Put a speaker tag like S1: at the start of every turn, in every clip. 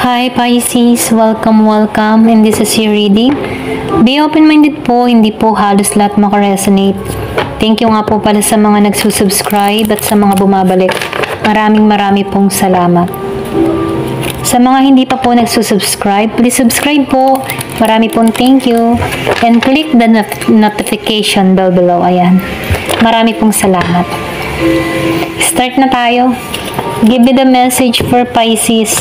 S1: Hi Pisces, welcome and this is your reading. Be open-minded po, hindi po halos lahat makaresonate. Thank you nga po pala sa mga nagsusubscribe at sa mga bumabalik. Marami pong salamat. Sa mga hindi pa po nagsusubscribe, please subscribe po. Marami pong thank you. And click the notification bell below. Ayan. Marami pong salamat. Start na tayo. Give me the message for Pisces.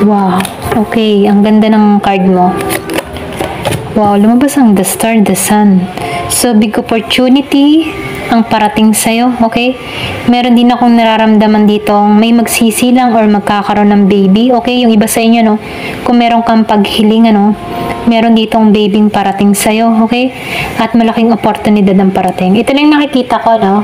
S1: Wow, okay, ang ganda ng card mo. Wow, lumabas ang the star, the sun. So, big opportunity ang parating sa'yo, okay? Meron din akong nararamdaman dito, may magsisilang or magkakaroon ng baby, okay? Yung iba sa inyo, no? Kung meron kang paghiling, ano? Meron ditong babying parating sa'yo, okay? At malaking oportunidad ang parating. Ito lang nakikita ko, no?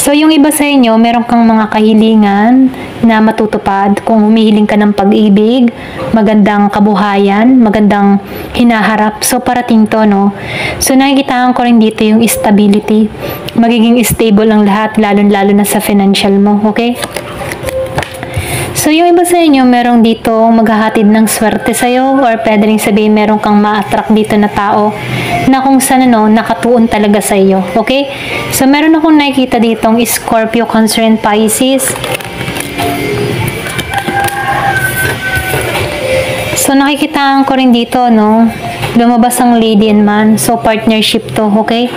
S1: So, yung iba sa inyo, meron kang mga kahilingan na matutupad kung humihiling ka ng pag-ibig, magandang kabuhayan, magandang hinaharap. So, parating to, no? So, nakikitaan ko rin dito yung stability. Magiging stable ang lahat, lalo na sa financial mo, okay? So, yung iba sa inyo, merong dito maghahatid ng swerte sa'yo or pwede rin sabihin meron kang ma-attract dito na tao na kung saan nakatuon talaga sa iyo. Okay? So, meron akong nakikita ditong Scorpio, Cancer, and Pisces. So, nakikitaan ko rin dito, no? Lumabas ang lady and man. So, partnership to, okay?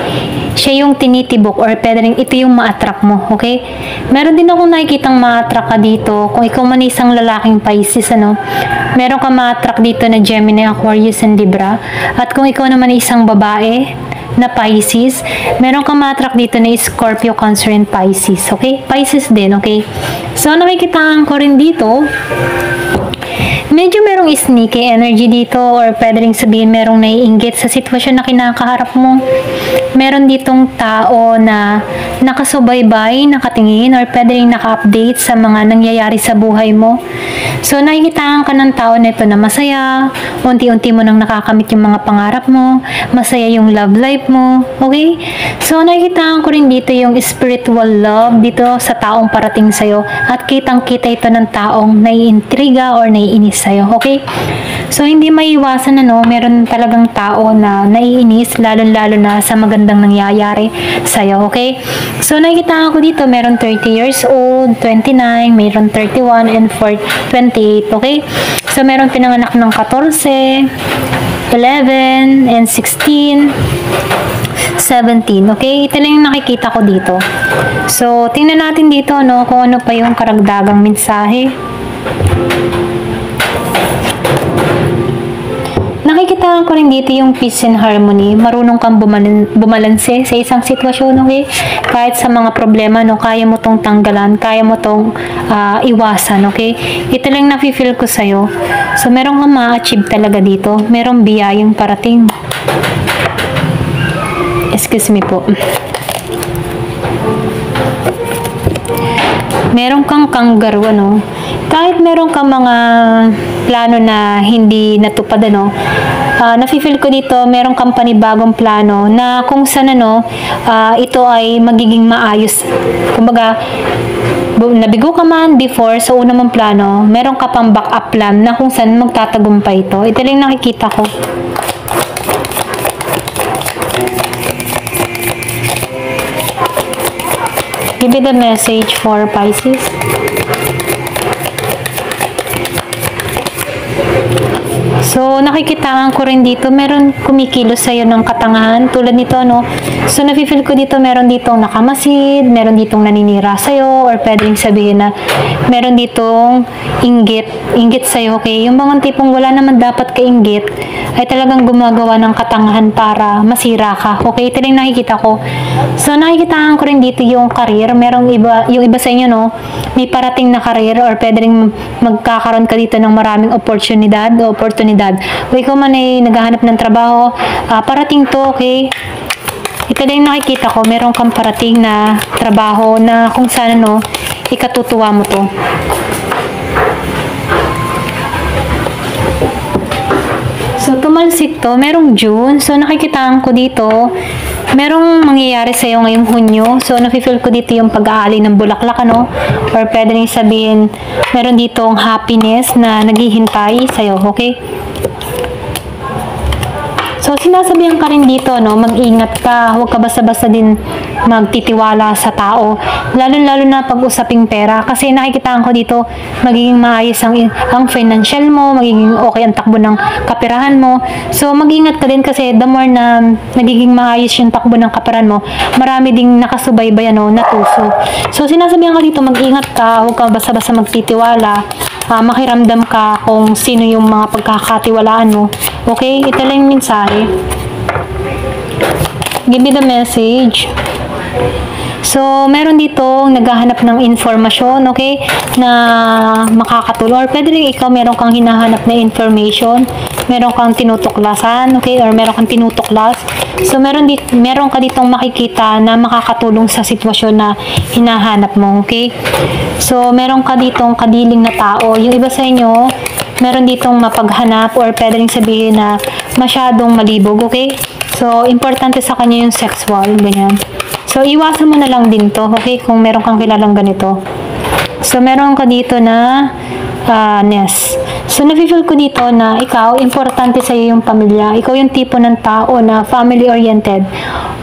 S1: Siya yung tinitibok or pwede rin ito yung ma-attract mo, okay? Meron din akong nakikitang ma-attract ka dito. Kung ikaw man isang lalaking Pisces, ano? Meron ka ma-attract dito na Gemini, Aquarius, and Libra. At kung ikaw naman isang babae na Pisces, meron ka ma-attract dito na Scorpio, Cancer, and Pisces, okay? Pisces din, okay? So, nakikitaan ko rin dito, medyo merong sneaky energy dito or pwede rin sabihin merong naiinggit sa sitwasyon na kinakaharap mo. Meron ditong tao na nakasubaybay, nakatingin or pwede rin naka-update sa mga nangyayari sa buhay mo. So, nakikitaan ka ng tao nito na masaya, unti-unti mo nang nakakamit yung mga pangarap mo, masaya yung love life mo, okay? So, nakikitaan ko rin dito yung spiritual love dito sa taong parating sa'yo at kitang-kita ito ng taong naiintriga or naiinis sa'yo, okay? So, hindi maiiwasan meron talagang tao na naiinis, lalo na sa magandang nangyayari sa'yo, okay? So, nakikita ko dito, meron 30 years old, 29, meron 31, and 28, okay? So, meron pinanganak ng 14, 11, and 16, 17, okay? Ito lang yung nakikita ko dito. So, tingnan natin dito, kung ano pa yung karagdagang mensahe. Nakikita ko rin dito yung peace and harmony. Marunong kang bumalanse sa isang sitwasyon, okay? Kahit sa mga problema, kaya mo tong tanggalan, kaya mo tong iwasan, okay? Ito lang nafe-feel ko sa'yo. So, meron kang ma-achieve talaga dito. Merong biyayang parating. Excuse me po. Meron kang kangaroo, kahit meron kang mga plano na hindi natupad, nafe-feel ko dito, meron kang panibagong plano na kung saan, ito ay magiging maayos. Kumbaga, nabigo ka man before sa una mong plano, meron ka pang backup plan na kung saan magtatagumpay ito. Ito lang nakikita ko. Give me the message for Pisces. So, nakikitaan ko rin dito, meron kumikilos sa'yo ng katangahan, tulad nito, So, nafe-feel ko dito, meron ditong nakamasid, meron ditong naninira sa'yo, or pwedeng sabihin na meron ditong inggit sa'yo, okay? Yung mga tipong wala naman dapat kainggit, ay talagang gumagawa ng katangahan para masira ka, okay? Ito lang nakikita ko. So, nakikitaan ko rin dito yung career, merong yung iba sa inyo, may parating na career, or pwede rin magkakaroon ka dito ng maraming oportunidad, o ikaw man ay naghahanap ng trabaho, parating to, okay? Ito din nakikita ko, meron kang parating na trabaho na kung saan ikatutuwa mo to. tumalsik to, merong June. So, nakikitaan ko dito, merong mangyayari sa'yo ngayong Hunyo. So, nafe-feel ko dito yung pag-aali ng bulaklak, ano? Or pwede rin sabihin, meron ditong happiness na naghihintay sa'yo, okay? So, sinasabihan ka rin dito, no? Mag-ingat ka. Huwag ka basta-basta din magtitiwala sa tao. Lalo-lalo na pag-usaping pera. Kasi nakikitaan ko dito, magiging maayos ang financial mo, magiging okay ang takbo ng kapirahan mo. So, mag-ingat ka din kasi the more na nagiging maayos yung takbo ng kapirahan mo, marami ding nakasubaybayan, no? Natuso. So, sinasabihan ka dito, mag-ingat ka. Huwag ka basta-basta magtitiwala. Makiramdam ka kung sino yung mga pagkakatiwalaan mo. Okay? Ito lang yung mensahe. Give me the message. So, meron dito naghahanap ng informasyon, okay, na makakatulong. Or pwede rin ikaw, meron kang hinahanap na information, meron kang tinutuklasan, okay, or meron kang tinutuklas. So, meron ka ditong makikita na makakatulong sa sitwasyon na hinahanap mo, okay. So, meron ka ditong kadiling na tao. Yung iba sa inyo, meron ditong mapaghanap or pwede rin sabihin na masyadong malibog, okay. So, importante sa kanya yung sexual, ganyan. So, iwasan mo na lang din to, okay, kung meron kang kilalang ganito. So, meron ka dito na nest. So, nafe-feel ko dito na ikaw, importante sa'yo yung pamilya. Ikaw yung tipo ng tao na family-oriented.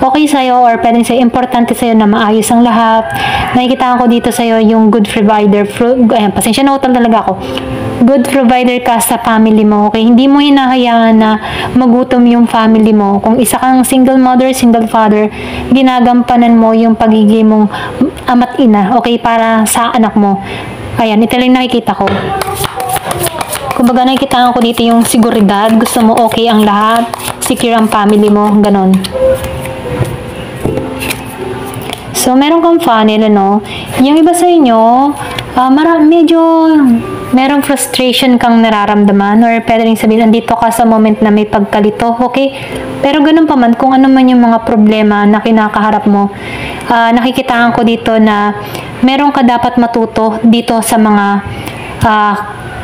S1: Okay sa'yo or pwedeng sa'yo, importante sa'yo na maayos ang lahat. Nakikita ko dito sa'yo yung good provider. Ayan, pasensya na utang talaga ako. Good provider ka sa family mo, okay? Hindi mo hinahayaan na magutom yung family mo. Kung isa kang single mother, single father, ginagampanan mo yung pagiging mong ama't ina, okay? Para sa anak mo. Ayan, ito lang nakikita ko. Kumbaga nakikita ko dito yung seguridad. Gusto mo okay ang lahat. Secure ang family mo. Ganon. So, meron kang funnel, ano? Yung iba sa inyo, medyo merong frustration kang nararamdaman or pwede rin sabihin, andito ka sa moment na may pagkalito, okay? Pero ganun pa man, kung ano man yung mga problema na kinakaharap mo, nakikitaan ko dito na meron ka dapat matuto dito sa mga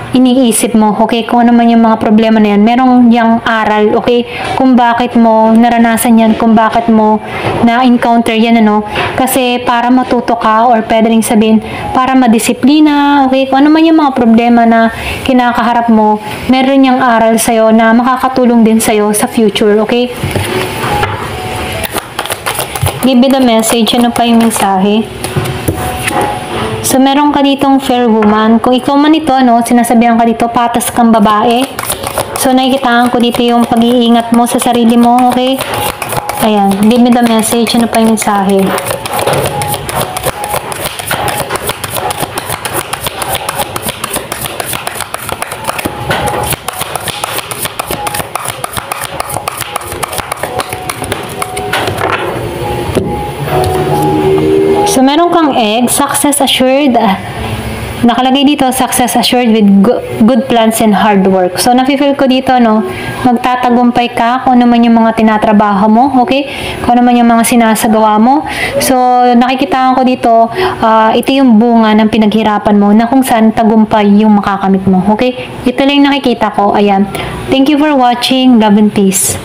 S1: iniisip mo, okay? Kung ano man yung mga problema na yan, merong yung aral, okay? Kung bakit mo naranasan yan, kung bakit mo na-encounter yan, ano? Kasi para matuto ka or pwede rin sabihin, para madisiplina, okay? Kung ano man yung mga problema na kinakaharap mo, meron yung aral sa'yo na makakatulong din sa'yo sa future, okay? Give me the message. Ano pa yung mensahe? So, meron ka ditong fair woman. Kung ikaw man ito, no, sinasabihan ka dito, patas kang babae. So, nakikitaan ko dito yung pag-iingat mo sa sarili mo, okay? Ayan, give me the message. Ano pa yung mensahe? So, meron kang egg, success assured. Nakalagay dito, success assured with good plans and hard work. So, nafe-feel ko dito, no, magtatagumpay ka kung ano man yung mga tinatrabaho mo, okay? Kung ano man yung mga sinasagawa mo. So, nakikita ko dito, ito yung bunga ng pinaghirapan mo na kung saan tagumpay yung makakamit mo, okay? Ito lang nakikita ko, ayan. Thank you for watching. Love and peace.